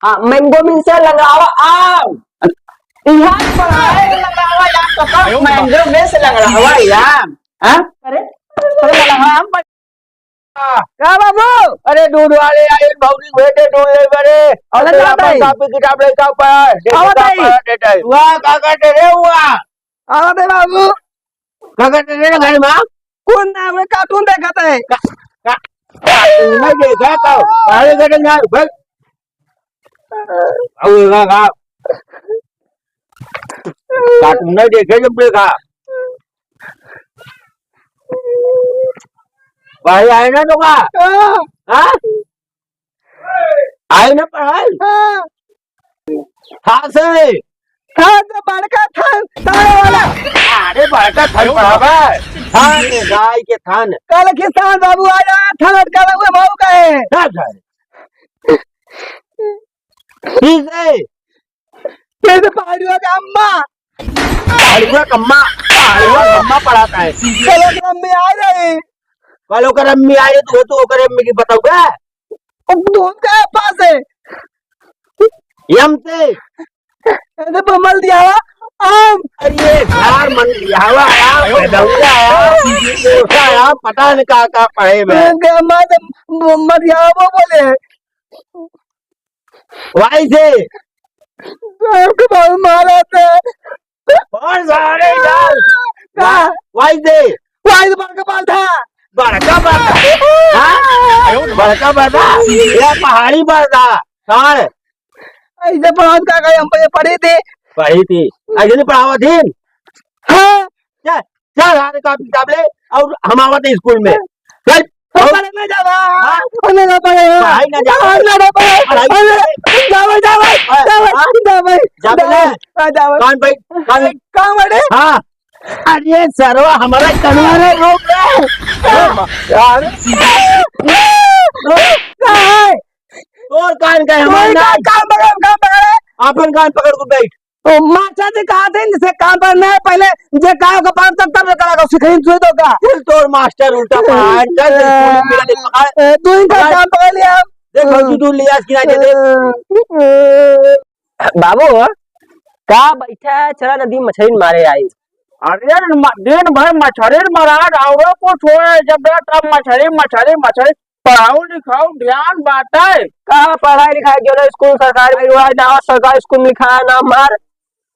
हाँ mango mean से लंगड़ावा आम। यहाँ पढ़ाए लंगड़ावा आम तो मैंगो में से लंगड़ावा आम। हाँ अरे लंगड़ावा आम क्या बाबू? अरे दूध वाले आए भौजी बेटे दूध ले बड़े और अरे अपन कापी किताब लेकर ऊपर वाह काका तेरे हुआ आवा दे बाबू। काका तेरे घर में कौन ना वे कार्टून देखत है? मैं देखा तो अरे गड़े ना भाई आऊंगा का कार्टून नहीं देखे जब देखा भाई आए ना तो का हाँ आए ना पढ़ाई हाँ से था तो बड़का था तारे वाला। अरे बड़का थान बराबर थान गाय के थान कल किसान बाबू आया था लटका हुआ भाव का है। ठीक है फिर पहाड़ियों का अम्मा पहाड़ियों कम्मा पढ़ाता है चलो ग्राम में आ रहे कल ओकर अम्मी आए तो ओकर अम्मी की बताऊगा दूध का पास है यम से ऐसे पमल दिया आम। अरे यार मन लियावा आया दौड़ा आया पता नहीं का पढ़े में मत यहाँ वो बोले वाई से आपके बाबू मारा था और सारे डाल वाई से बड़का पाल था बड़का बड़ा या पहाड़ी बड़ा सार ऐसे पढ़ा का हम पे पढ़े थे पढ़ी थी ऐसे नहीं पढ़ावा थी हाँ चल चल आने का किताब ले और हम आवत स्कूल में चल पढ़ने में जावा पढ़ने ना पड़ेगा पढ़ाई ना जावा ना पड़े जावा जावा जावा कौन भाई कहाँ बड़े हाँ अरे सरवा हमारा कन्वारे रोक यार तोर कान का हमारा काम पकड़े अपन कान पकड़ को बैठ तो माचा जी कहा थे जिसे काम करना है पहले जे काम का पान तब करा सिखाई सुई दो का चल तोर मास्टर उल्टा पढ़ा चल तू इनका काम पकड़ लिया देखो तू लिया कि नहीं दे बाबू का बैठा है चला नदी मछली मारे आई। अरे दिन भर मछली मरा और को छोड़े जब तब मछली पढ़ाओ लिखाओ ध्यान बात है कहा पढ़ाई लिखाई जो स्कूल सरकारी सरकारी स्कूल में लिखा है नाम मार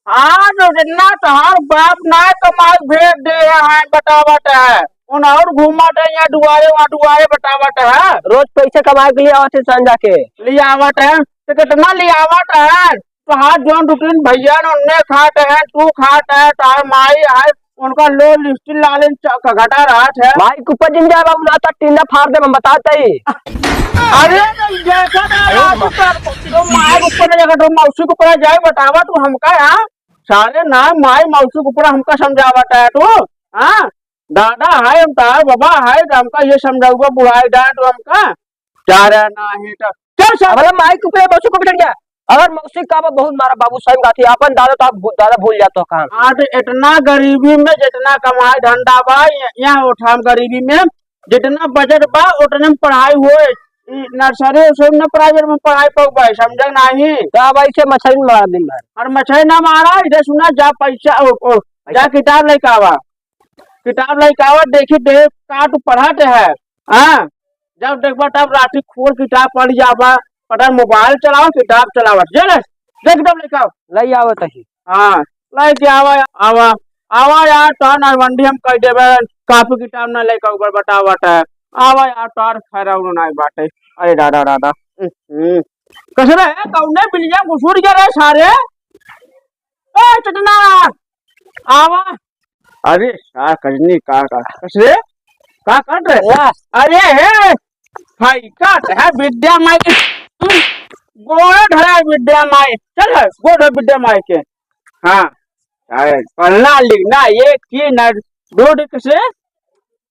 हाँ तो जितना तहार बाप ना कमाई भेज दे है बतावट है उन और घूमट है यहाँ दुआरे बतावट है रोज पैसे कमाए के लिए आवत संजा के लियावट है तो कितना लियावट है तो हाथ जो रूटीन भैया ने उनने खाते हैं तू खाते है तार माई है उनका लो लिस्ट लाले घटा रहा है भाई कुप्पा जिन जाए बाबू ना तक टिंडा फाड़ दे मैं बताता ही अरे जैसा तो माई ऊपर जगह तो मौसी को ऊपर जाए बतावा तू हमका यहाँ सारे ना माई मौसी को ऊपर हमका समझावट है तू हाँ दादा है हम तार बाबा है हमका ये समझाऊंगा बुढ़ाई डांट तो हमका चारा ना है चल मतलब माई कुप्पे मौसी को बिठा गया अगर मौसी का बहुत मारा बाबू सही बात है अपन दादा तो आप दादा भूल जाते हो काम आज इतना गरीबी में जितना कमाई धंधा बा यहाँ उठा गरीबी में जितना बजट बा उतने में पढ़ाई हो नर्सरी में प्राइवेट में पढ़ाई पा समझ नहीं भाई से मछली मारा दिन भर और मछली ना मारा इधर सुना जा पैसा जा किताब लेके आवा देखी देख का तू पढ़ाते है हाँ जब देखबा तब राठी खोल किताब पढ़ जावा पता मोबाइल चलाओ किताब चलावा चल देख तब लेके आओ लई आवत ही हाँ लेके आवा यार तो नरवंडी हम कह देवे कापी किताब ना लेके ऊपर बतावट है आवा यार तार खैरा नहीं बाटे अरे दादा कसरे कौने बिलिया घुसुर गए सारे ए चटना आवा अरे सार कजनी का कसरे का कर रहे अरे हे भाई काट है विद्या माई गोड़ धरा विद्या माई चल गोड़ विद्या माई के हाँ पढ़ना लिखना ये की न रोड कैसे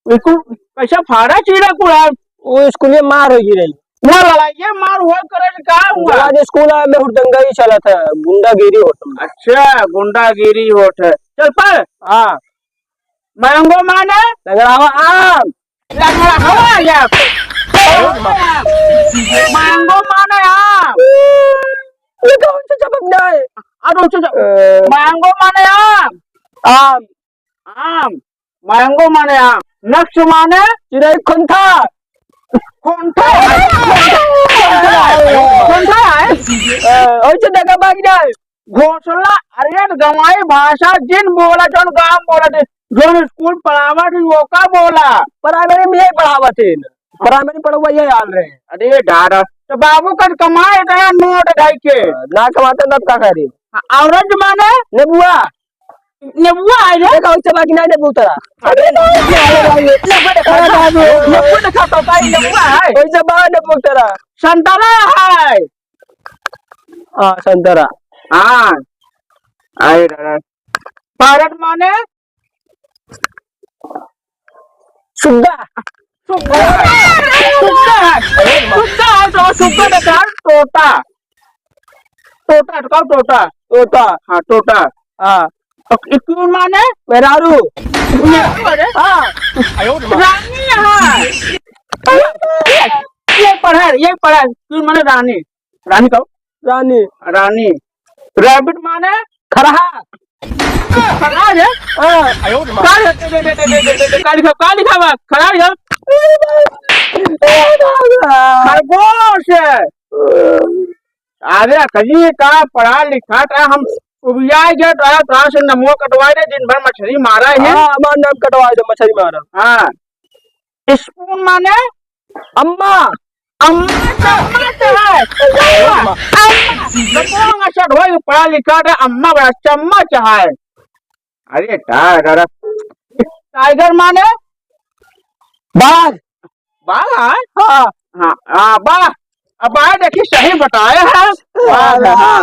कैसा फाड़ा चीड़ा कुड़ा वो स्कूल में मार होगी रही वो लड़ाई मार हुआ करे का हुआ आज स्कूल में हुड़दंगा ही चला था गुंडागिरी होता अच्छा गुंडागिरी होता चल पर हाँ मैंगो माने लगड़ावा आम लगड़ा मैंगो माने आम अरे मैंगो माने आम, आम, आम, मैंगो माने आम, नक्श माने चिड़ै खुंथा, खोंठा खोंठा है, ओइसे देखा बाकी जाए घोंसला। अरे गंवाई भाषा जिन बोला जोन गांव बोला थे, जोन स्कूल पढ़ावा थी वो का बोला। प्राइमरी में यही पढ़ावा थे, प्राइमरी पढ़वा यही हाल रहे। अरे दादा तो बाबू का कमाए गया नोट ढाई के ना कमाते तब का करे। औरंज माने नेबुआ, नेबुआ है रे। देखा ओइसे बाकी ना नेबू तरा। अरे नेबुआ देखा तो भाई नेबुआ है, ओइसे बा नेबू तरा। संतरा है। हां संतरा। हाँ अरे दादा पैरट माने सुग्गा, सुग्गा है, सुग्गा है, सुग्गा है तो सुग्गा देखा तोता, तोता तो तोता, तोता, हाँ तोता। हां क्यों माने मेरारू, अरे हां रानी है। ये पढ़ा क्यों माने रानी, रानी कहो रानी, रानी। रैबिट माने खरहा, खराज है। का लिखा हुआ खराज है, खरगोश है। अरे कहीं का पढ़ा लिखा था हम उबियाए गए तो से नमो कटवाए थे, दिन भर मछली मारा है। हां हमार नाम कटवाए दो मछली मारा। हाँ स्पून माने अम्मा, अम्मा चम्मच है, अम्मा पढ़ा लिखा था अम्मा बड़ा चम्मच है। अरे टाइगर माने बाघ, बाघ है। हाँ हाँ हाँ बाघ, अब बाघ देखिए सही बताया है बाघ है, हाँ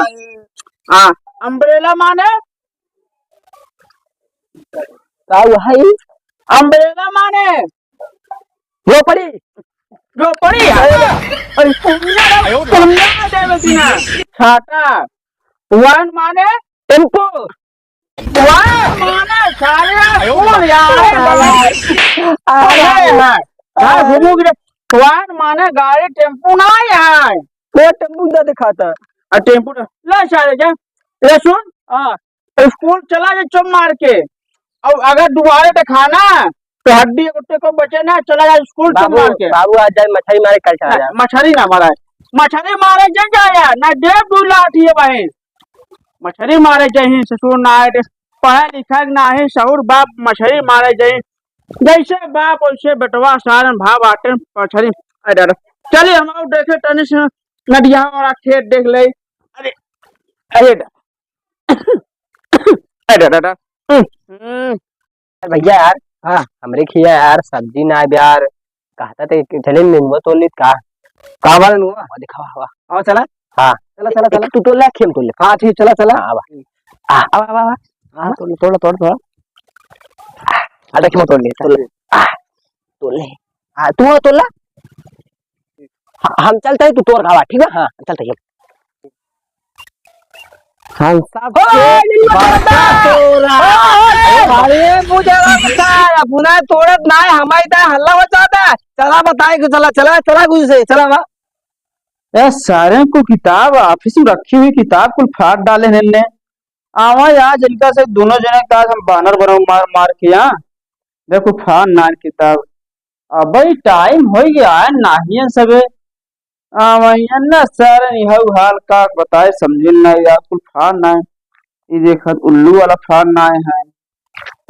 हाँ। अम्ब्रेला माने भाई, अम्ब्रेला माने झोपड़ी, जो पड़ी है। अरे पुण्य देवतीना छाता। वन माने टेम्पो, वन माने सारे फूल यार घूमू। वन माने गाड़ी टेम्पू ना है, वो टेम्पू ना दिखाता। टेम्पू ले सारे जा ले सुन। हाँ स्कूल चला जा चुप मार के, और अगर दोबारा दिखाना तो हड्डी कुत्ते को बचे ना, चला जा स्कूल चुप मार के। बाबू आज जाए मछली मारे कल चला जाए। मछली ना मारा, मछली मारे जन जाया ना डेढ़ 2 लाठी है बहन, मछली मारे जही ससुर ना है, पढ़ा लिखा ना है सहुर बाप मछली मारे जही, जैसे बाप वैसे बेटवा सारन भाव आटे मछली। अरे चलिए हम देखे तनी से नदिया वाला खेत देख ले। अरे अरे अरे दादा भैया यार, हाँ हमरे खिया यार सब्जी ना यार, कहता थे चले नींबू तोड़ ली का वाला नुआ दिखावा हवा। आओ चला, हाँ चला चला चला, तू तोड़ ले खेम तोड़ ले। हाँ ठीक चला चला। हाँ अब अब अब हाँ तोड़ तोड़ तोड़ तोड़ अरे क्यों तोड़ ले तोड़ ले। हाँ तू तोड़ ला, हम चलते हैं, तू तोड़ खावा ठीक है। हाँ चलते हैं हम सब। अरे मुझे बताया पुनः तोड़त ना है, हमारी तरह हल्ला मचाता है। चला बताए कि चला चला चला कुछ से चला बा। यार सारे को किताब ऑफिस में रखी हुई किताब कुल फाड़ डाले ने आवा यार जिनका से दोनों जने का हम बानर बनो मार मार के यहाँ देखो फाड़ नार किताब। अब भाई टाइम हो गया है नाहियन सबे ना सर यह हाल का बताए समझे ना यार कुल फाड़ ना है, ये देखत उल्लू वाला फाड़ ना है।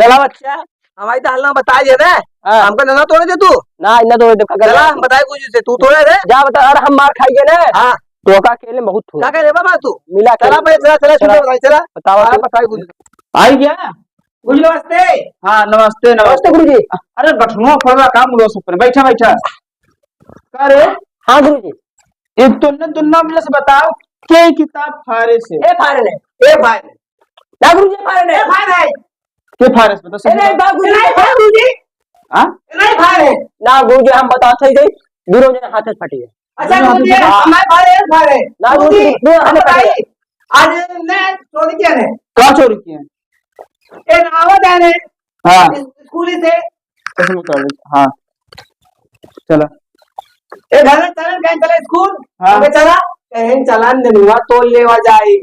चला बच्चा हमारी तो हल्ला बताए दे ना, हमको ना तोड़े दे तू ना इतना तोड़ दे। चला हम बताए कुछ से तू तोड़े दे जा बता। अरे हम मार खाइए ना। हाँ तो का अकेले बहुत क्या कह रे बाबा तू मिला चला भाई चला चला चला। बताए चला बताओ हाँ, बताए कुछ आई गया कुछ नमस्ते। हाँ नमस्ते नमस्ते गुरुजी। अरे बठुआ फड़ा काम लो सब बैठा बैठा करे। हाँ गुरुजी। एक तुमने दुन्ना मिले से बताओ के किताब फारे से ए फाइनल है, ए भाई ना गुरुजी फाइनल है। भाई भाई के फारे से बता नहीं गुरुजी हां नहीं भाई ना गुरुजी हम बता सही सही दूरों ने हाथ से फटी है। अच्छा गुरुजी हमारे भाई ना गुरुजी हम बताइए आज ने चोरी किया ने क्या चोरी किए ए आवत है ने हाँ स्कूल से कसम कर हाँ चला ए घर में चलन कहीं चले स्कूल हाँ। हमें चला कहीं चलन नेनुआ तोड़ लेवा जाई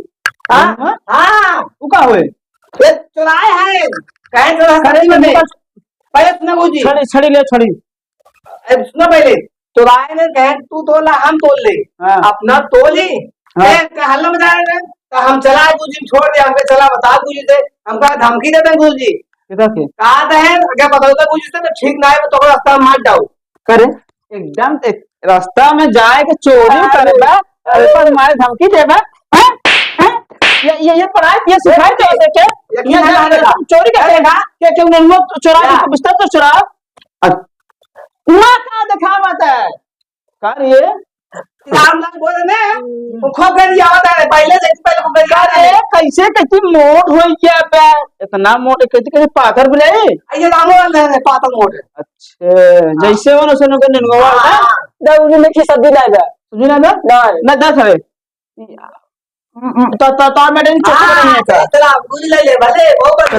हाँ हाँ तू का हुए ये चुराए हैं कहे चुरा सब्जी में पहले सुना गुरुजी छड़ी छड़ी ले छड़ी सुनो पहले चुराए ने कहे तू तोला हम तोल ले हाँ। अपना तोली हाँ। हल्ला बजा रहे तो हम चला गुरुजी छोड़ दे हमको चला बता गुरुजी से हमका धमकी देते हैं गुरुजी किधर के कहा है क्या बताओ गुरुजी से तो ठीक ना है तो रास्ता में मार जाओ करे एकदम रास्ता में जाए के चोरी करे बा अरे पर हमारे धमकी दे बा हैं? हैं? ये पढ़ाई ये सिखाई कैसे के ये चोरी कैसे का के क्यों नहीं चोरा के बिस्तर तो चुरा ना का दिखावत है कर ये राम नाम बोल ने खूब गरी आवत है पहले से पहले खूब गरी आवत अरे है कैसे कैसे मोट हो गया बे इतना मोट कैसे कैसे पाथर बुले ये रामो ने पातल मोड़ अच्छा जैसे वो सुनो के ननगवा ना दा उन्हें में की सब्जी ला जा सब्जी ला ना दस है तो मैडम चोखा बनाई है का चला गुली ले भले बहुत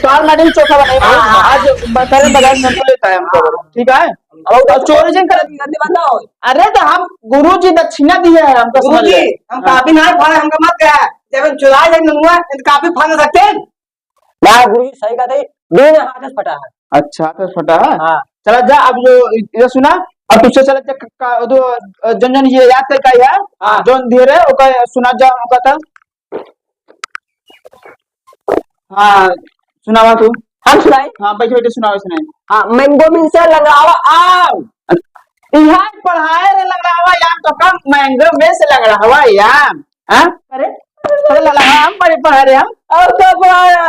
तो मैडम चोखा बनाई आज बता बाजार में तो लेता है हमको ठीक है और चोरी जन कर बताओ अरे तो हम गुरुजी दक्षिणा दिए है हमको समझ गुरुजी ले हम काफी ना फाड़े हमका मत गया जब चुरा जाए नंगुआ काफी फाड़ सकते हैं ना गुरुजी सही कहते हैं बिन हाथ से फटा है अच्छा तो फटा है हाँ चला जा अब जो ये सुना अब तुझसे चला जो जन जन ये याद कर है हाँ। जो धीरे ओका सुना जा ओका था हाँ सुनावा तू हम सुनाए हाँ बैठे बैठे सुनावा सुनाए हाँ मैंगो मिन से लगावा आम यहाँ पढ़ाए रे लग रहा याम तो कम महंगे में से लग रहा हुआ याम हाँ अरे तो लग रहा हम बड़े पढ़ा रहे हम और तो पढ़ाया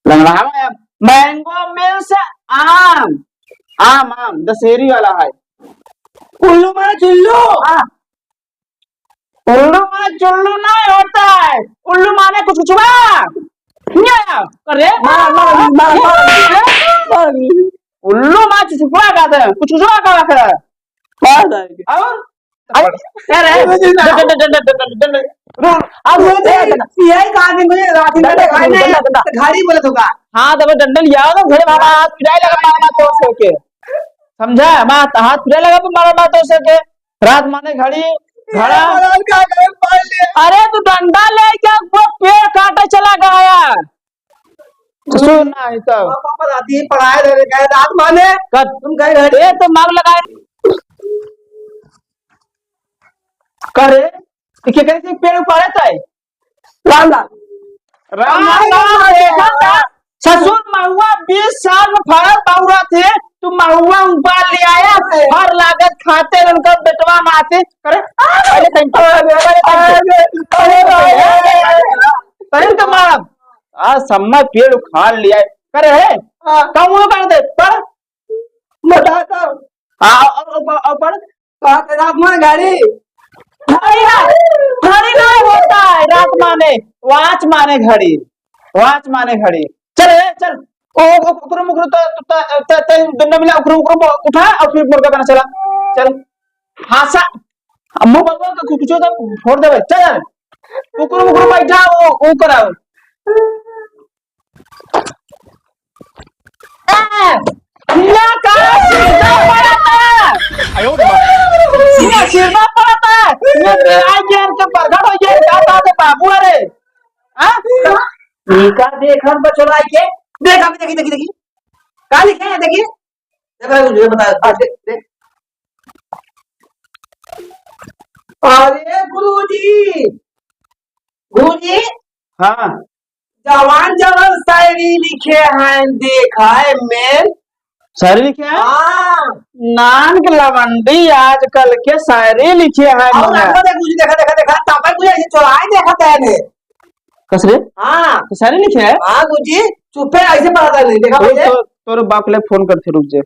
लग रहा है मैंगो मिल से आम आम आम दशहरी वाला है उल्लू मारा चुल्लू उल्लू माने चुल्लू नहीं होता है उल्लू माने कुछ छुआ करे उल्लू माने छुआ कहते हैं कुछ छुआ का कहते हैं और यही कहा दिन मुझे रात में दिखाई नहीं घाड़ी बोले होगा हाँ तो डंडल याद है घरे मारा हाथ पिराई लगा मारा तो सके समझा मां हाथ पिराई लगा मारा बात तो सके रात माने घड़ी घड़ा अरे तू डंडा ले क्या वो पेड़ काटे चला गया सुन ना ये तो पापा दादी पढ़ाए दे गए रात माने कब तुम गए घड़ी ये तो मार लगाए करे क्या करे पेड़ ऊपर है राम राम देखा था ससुर महुआ 20 साल में फरल बहुरा थे तू महुआ ऊपर ले आया हर लागत खाते उनका बेटवा माते करे पहले तैन तो मार आ समय पेड़ उखाड़ लिया करे है कम वो कर दे पर मोटा तो और पर रात माने गाड़ी घड़ी नहीं होता है रात माने वाच माने घड़ी चल चल ओ उकरो मुकरो तो दुनिया मिला उकरो उठा और फिर मुर्गा बना चला चल हासा अम्मू बाबा का कुछ तो फोड़ दे चल उकरो मुकरो बैठा वो कराओ ना का सीधा पड़ा था आयो सीधा सीधा पड़ा था ये आज यार के बरगड़ हो गया का बात है बाबू अरे हां टीका देख हम बचोला के देख अभी देखी देखी देखी का लिखे है देखिए देखो मुझे बता देख अरे गुरुजी हां जवान जवान शायरी लिखे हैं देखा है मैं शायरी लिखे हैं हाँ नान के लवंडी आजकल के शायरी लिखे हैं और गुरुजी देखा देखा देखा तापा गुरुजी ऐसे चौराहे देखा था ने कसरे हाँ तो शायरी लिखे हैं हाँ गुरुजी चुप है ऐसे पढ़ा था नहीं देखा मुझे तो तोरे बाप ले फोन करते रुक जा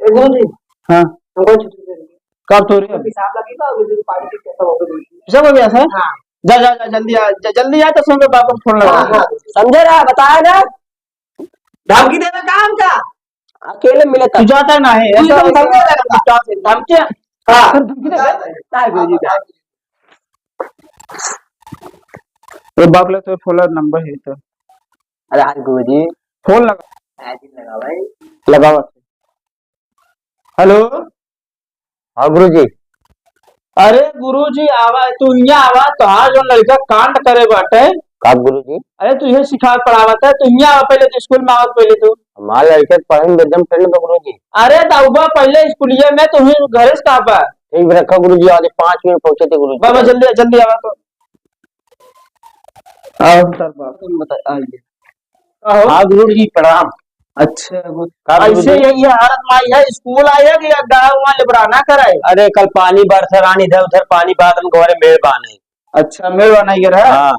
गुरुजी हां हमको छुट्टी दे दीजिए कब तोरे हिसाब लगी था गुरुजी पार्टी कैसा होगा गुरुजी सब हो गया सर हाँ जा जा जा जल्दी आ तो सोगे बाप को फोन लगा समझे ना बताया ना धमकी देना काम का अकेले मिले तू तब जाता नहीं ऐसा धमकी हाँ धमकी दे काय गुरुजी का वो बाप ले तो फोन नंबर है तो अरे हाँ गुरुजी फोन लगा ऐसे लगा भाई लगाओ हेलो हाँ गुरुजी अरे गुरुजी आवा तू यहाँ आवा तोहार जो लड़का कांड करे बाटे। का गुरुजी? अरे तू ये सिखा पढ़ावत है तू यहाँ आवा पहले तो स्कूल में आवत पहले तू। हमारे लड़के पढ़े में एकदम ट्रेंड में गुरुजी। अरे ताऊबा पहले स्कूलिये में तू ही घरे से कहा पा। ठीक रखा गुरुजी, आगे 5 मिनट पहुंचे थे गुरुजी। बाबा जल्दी जल्दी आवा तो। आओ सर बाप तुम बता आइए। आओ। हाँ गुरुजी प्रणाम। अच्छा का ऐसे गुरुजी? ये हालत माई है स्कूल आई है कि गाँव वहाँ लिबराना कराए। अरे कल पानी बरसा रानी इधर उधर पानी बात हम घरे मेहरबान है। अच्छा मेरे नहीं गिरा है। हाँ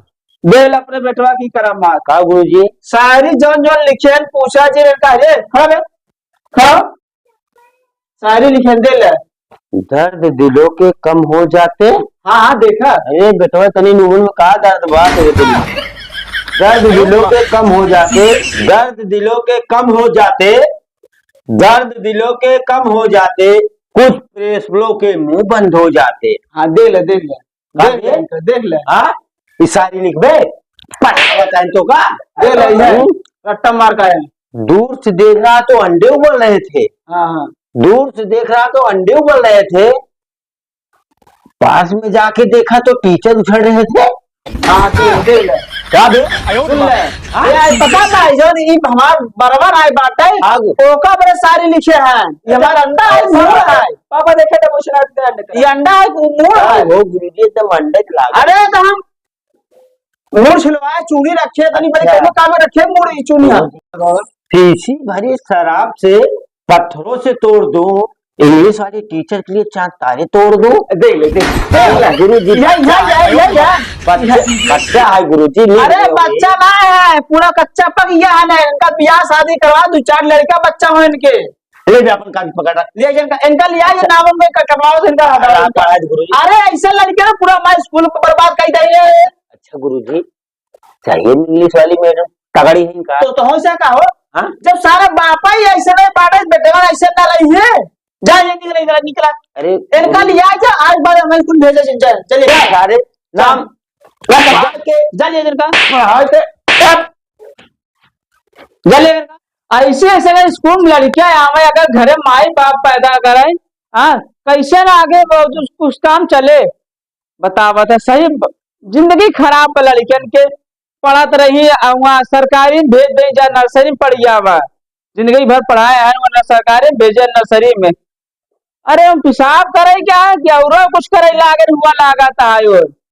बेल अपने बेटवा की करा मार। का गुरुजी? शायरी जौन जौन लिखे पूछा जी का रे खा बे खा शायरी लिखे दे ले। दर्द दिलों के कम हो जाते। हाँ हाँ देखा। अरे बेटवा तनी नुमन में कहा दर्द बात है तुम। दर्द दिलों के कम हो जाते, दर्द दिलों के कम हो जाते, दर्द दिलों के कम हो जाते, कुछ प्रेसलों के मुंह बंद हो जाते। हाँ देख ले देख ले देख ले देख देख ले हाँ इशारी लिख बे बताए तो का देख ले है रट्टा मार का है। दूर से देख रहा तो अंडे उबल रहे थे। हाँ हाँ दूर से देख रहा तो अंडे उबल रहे थे, पास में जाके देखा तो टीचर उछल रहे थे। हाँ देख ले क्या बे? सुन ले ये पता ना जो ये हमार बराबर आए बात है आगू। ओका बड़े सारे लिखे हैं ये हमारा अंडा है मुंह है। पापा देखे तो मुझे अंडा ये अंडा है मुंह है। वो गुरुजी एकदम अंडे खिला गए। अरे तो हम मुंह छिलवाए चूड़ी रखे तनी बड़े अच्छा। कोनो काम में रखे मुड़ी चूड़ियां। शीशी भरी शराब से पत्थरों से तोड़ दूं, इंग्लिश वाले टीचर के लिए चांद तारे तोड़ दूं। देख ले देख गुरुजी ये बच्चा है गुरुजी। अरे बच्चा ना है पूरा कच्चा पक गया है ना इनका ब्याह शादी करवा 2-4 लड़का बच्चा हो इनके ले भी अपन कागज पकड़ रहा। ले इनका लिया ये नाम में करवाओ से इनका हटाओ। गुरुजी अरे ऐसे लड़के ना पूरा हमारे स्कूल को बर्बाद कर दिए। अच्छा गुरुजी चाहिए इंग्लिश वाली मैडम तगड़ी है इनका। तो हो से का हो हाँ? जब सारा बापा ही ऐसे नहीं बाटे बेटे वाला ऐसे ना रही है जा ये निकला इधर निकला। अरे इनका लिया क्या आज बार हमें तुम भेजे चलिए सारे नाम के जालिए इनका जालिए ऐसे ऐसे अगर स्कूल में लड़कियां आवे अगर घरे माई बाप पैदा करे हाँ कैसे ना आगे कुछ काम चले बतावत है सही जिंदगी खराब है लड़कियन के पढ़त रही वहाँ सरकारी भेज दे जा नर्सरी में पढ़ी आवा जिंदगी भर पढ़ाए है वरना सरकारी भेजे नर्सरी में। अरे हम पेशाब करे क्या है क्या और कुछ करे लागे हुआ लगाता है